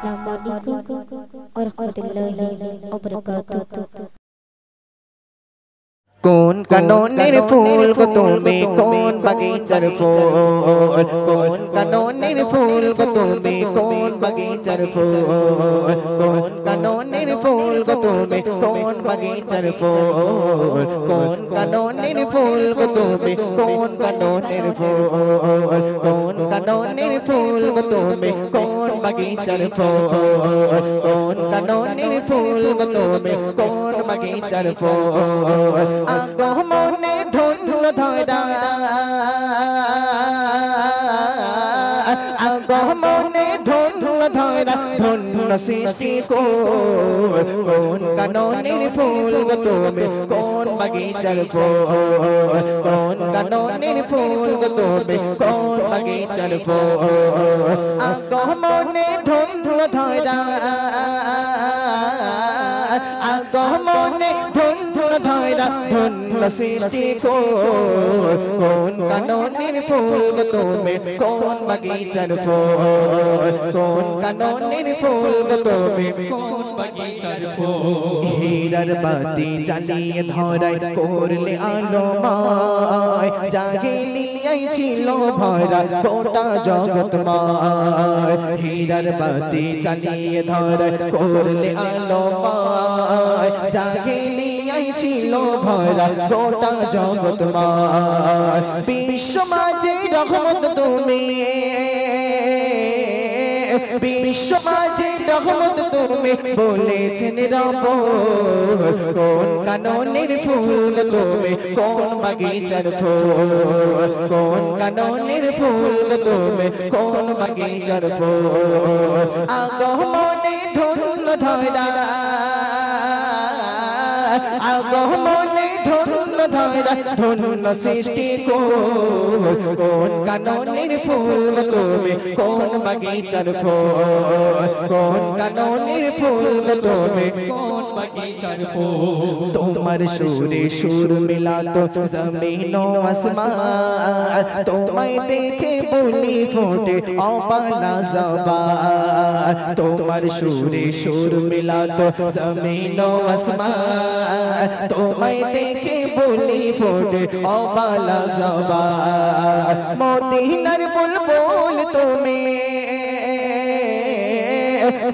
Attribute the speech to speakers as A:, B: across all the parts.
A: Assalamualaikum warahmatullahi wabarakatuh.
B: কোন কাননের ফুল গো তুমি কোন বাগিচার ফুল কোন কাননের ফুল গো তুমি কোন বাগিচার ফুল কোন কাননের ফুল গো তুমি কোন বাগিচার ফুল কোন কাননের ফুল গো তুমি কোন কাননের ফুল কোন কাননের ফুল গো তুমি কোন বাগিচার ফুল কোন কাননের ফুল গো তুমি কোন বাগিচার ফুল আগমনে ধন্য ধরা আগমনে ধন্য ধরা ধন্য সৃষ্টি কোন কাননের ফুল গো তুমি কোন বাগিচার ফুল কোন কাননের ফুল গো তুমি কোন বাগিচার ফুল আগমনে ধন্য ধরা আগমনে ধন্য ধরা ধন্য সৃষ্টি কোন কাননের ফুল গো তুমি কোন বাগিচার ফুল কোন কাননের ফুল গো তুমি কোন বাগিচার ফুল হীরার বাতি জ্বালিয়ে ধরাই করলে আলোময় জাগিলিয়াই ছিল ভরা গোটা জগৎময় হীরার বাতি জ্বালিয়ে ধরাই করলে আলোময় জাগিলিয়াই ছিল ভরা গোটা জগৎময় বিশ্ব মাঝে রহমত তুমি বিশ্ব মাঝে রহমত তুমি বলেছেন রব কোন কাননের ফুল তুমি কোন বাগিচার ফুল কোন কাননের ফুল তুমি কোন বাগিচার ফুল আগমনে ধন্য ধরা আগমনে ধন্য ধরা ধন্য সৃষ্টি কোন কাননের ফুল তুমি কোন বাগিচার ফুল কোন কাননের ফুল তুমি কোন বাগিচার ফুল তোমার সুরে সুর মিলাতো জমিন ও আসমান তোমায় দেখে বলি ফোটে অপালা জবান তোমার সুরে সুর মিলাতো জমিন ও আসমান তোমায় দেখে বলি ফোটে অপালা জবান মদিনার বুলবুল তুমি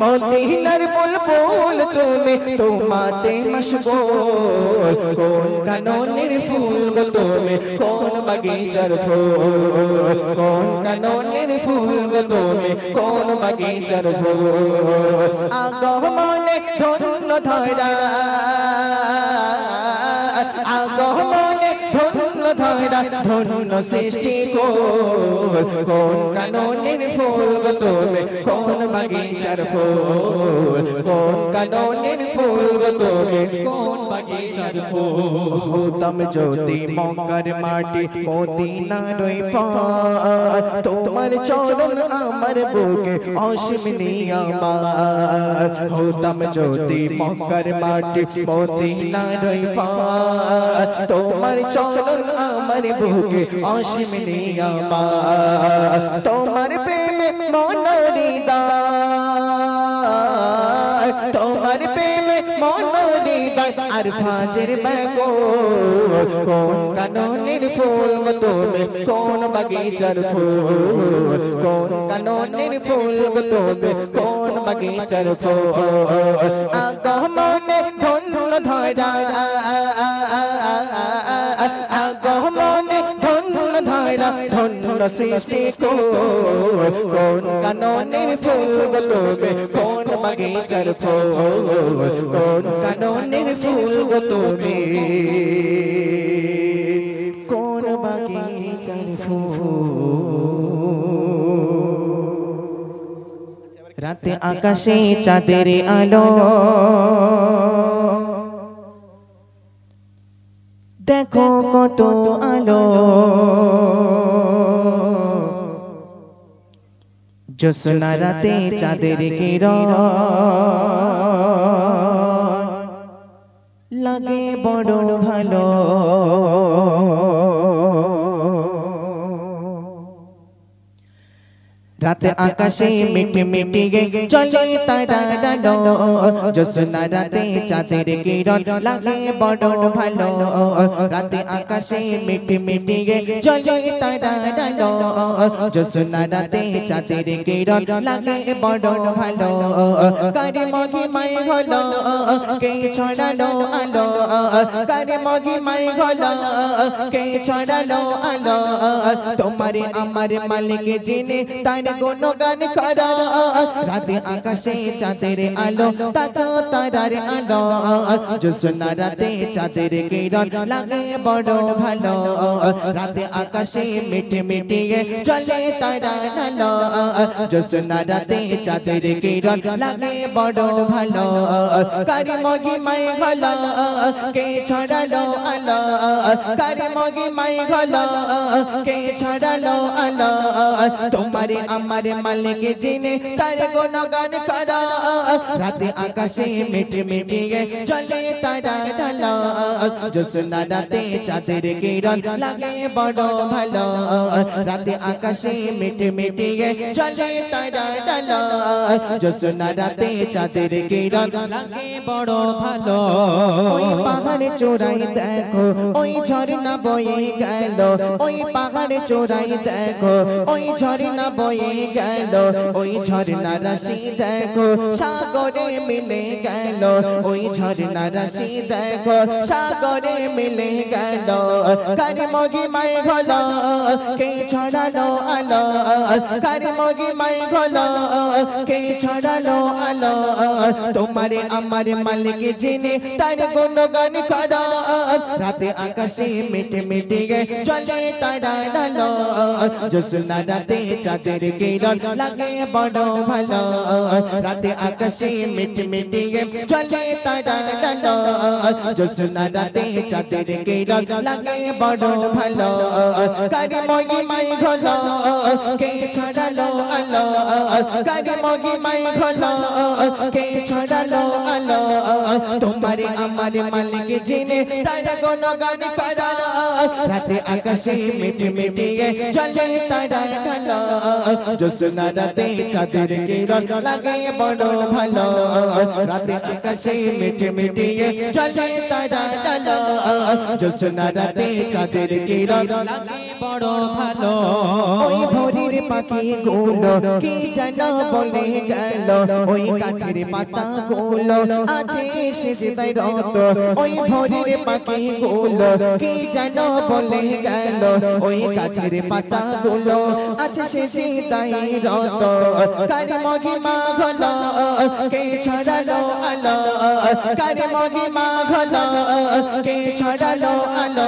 B: মদিনার বুলবুল তুমি তোমাতে মশগুল কোন কাননের ফুল গো তুমি কোন বাগিচার ফুল কোন কাননের ফুল গো তুমি কোন বাগিচার ফুল আগমনে ধন্য ধরা আগমনে ধন্য ধরা ধন্য সৃষ্টি কোন কাননের ফুল গো তুমি কোন বাগিচার ফুল কোন কাননের ফুল গো তুমি কোন বাগিচার ফুল হতাম যদি মক্কার মাটি মদিনার পার তোমার চরণ আমার বুকে অসীম নিয়ামত হতাম যদি মক্কার মাটি মদিনার পার তোমার চরণ আমার বুকে অসীম নিয়ামত তোমার প্রেমে মন হৃদয় তোমার প্রেমে মন হৃদয় আর ফাজের ব্যাকুল কোন কাননের ফুল গো তুমি কোন বাগিচার ফুল কোন কাননের ফুল গো তুমি কোন বাগিচার ফুল আগমনে ধন্য ধরা আগমনে ধন্য ধরা ধন্য সৃষ্টি কোন কাননের ফুল গো তুমি কোন বাগিচার ফুল কোন কাননের ফুল গো তুমি কোন বাগিচার ফুল রাতে আকাশে চাঁদের আলো দেখো কত আলো জোছনা রাতে চাঁদের কিরণ লাগে বড় ভালো রাতে আকাশে মিটি মিটি গে চলে তারা ডালো জ্যোৎস্না রাতে চাঁদের কিরণ লাগে বড় ভালো রাতে আকাশে মিটি মিটি গে চলে তারা ডালো জ্যোৎস্না রাতে চাঁদের কিরণ লাগে বড় ভালো কারে মহিমায় হলো কে ছড়ালো আলো কারে মহিমায় হলো কে ছড়ালো আলো তোমারে আমার মালিক যিনি তার গুণগান করো রাতে আকাশে চাঁদের আলো তাকাও তারার আলো জ্যোৎস্না রাতে চাঁদের কিরণ লাগে বড় ভালো রাতে আকাশে মিটি মিটি চলে তারা ডালো জ্যোৎস্না রাতে চাঁদের কিরণ লাগে বড় ভালো কারে মহিমায় হলো কে ছড়ালো আলো কারে মহিমায় হলো কে ছড়ালো আলো তোমারে আমার মালিক যিনি তার গুণগান করো রাতে আকাশে মিটি মিটি চলে তারা ডালো জ্যোৎস্না রাতে চাঁদের কিরণ লাগে বড় ভালো রাতে আকাশে মিটি মিটি চলে তারা ডালো জ্যোৎস্না রাতে চাঁদের কিরণ লাগে বড় ভালো ওই পাহাড়ে চূড়ায় দেখো ওই ঝর্ণা বয়ে গেল ওই পাহাড়ে চূড়ায় দেখো ওই ঝর্ণা বয়ে গেল ওই ঝর্ণা রাশি দেখো সাগরে মিলে গেল ওই ঝর্ণা রাশি দেখো সাগরে মিলে গেল কারে মহিমায় হলো কে ছড়ালো আলো কারে মহিমায় হলো কে ছড়ালো আলো তোমারে আমার মালিক যিনি তার গুণগান করো রাতে আকাশে মিটি মিটি চলে তারা ডালো জ্যোৎস্না রাতে চাঁদের কিরণ লাগে বড় ভালো রাতে আকাশে মিটি মিটি চলে তারা ডালো জ্যোৎস্না রাতে চাঁদের কিরণ লাগে বড় ভালো কারে মহিমায় হলো কে ছড়ালো আলো কারে মহিমায় হলো কে ছড়ালো আলো তোমারে আমার মালিক যিনি তার গুণগান করো রাতে আকাশে মিটি মিটি চলে তারা ডালো জ্যোৎস্না রাতে চাঁদের কিরণ লাগে বড় ভালো রাতে আকাশে মিটি মিটি চলে তারা ডালো জ্যোৎস্না রাতে চাঁদের কিরণ লাগে বড় ভালো ওই ভোরের পাখি গুলো কি যেন বলে গেল ওই গাছের পাতা গুলো আছে সেজদায় রত ওই ভোরের পাখি গুলো কি যেন বলে গেল ওই গাছের পাতা গুলো আছে সেজদায় রত কারে মহিমা হলো কে ছড়ালো আলো কারে মহিমা হলো কে ছড়ালো আলো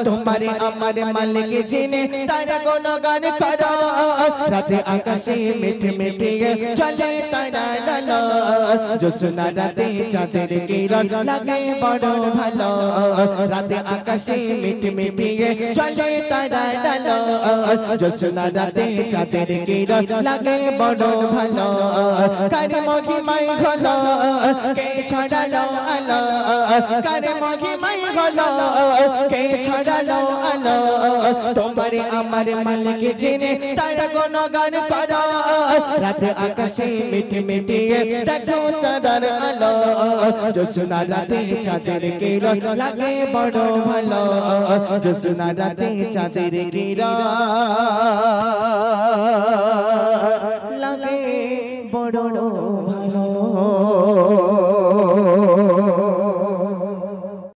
B: তোমারে আমার মালিক যিনি তার গুণগান করো রাতে আকাশে মিটি মিটি চলে তারা ডালো জ্যোৎস্না রাতে চাঁদের কিরণ লাগে বড় ভালো রাতে আকাশে মিটি মিটি চলে তারা ডালো জ্যোৎস্না রাতে চাঁদের কিরণ লাগে বড় ভালো কারে মহিমায় হলো কে ছড়ালো আলো কারে মহিমায় হলো কে ছড়ালো আলো তোমারে আমার মালিক যিনি তার গুণগান করো রাতে আকাশে মিটি মিটি দেখো তারার আলো জ্যোৎস্না রাতে চাঁদের কিরণ লাগে বড় ভালো জ্যোৎস্না রাতে চাঁদের কিরণ লাগে বড় ভালো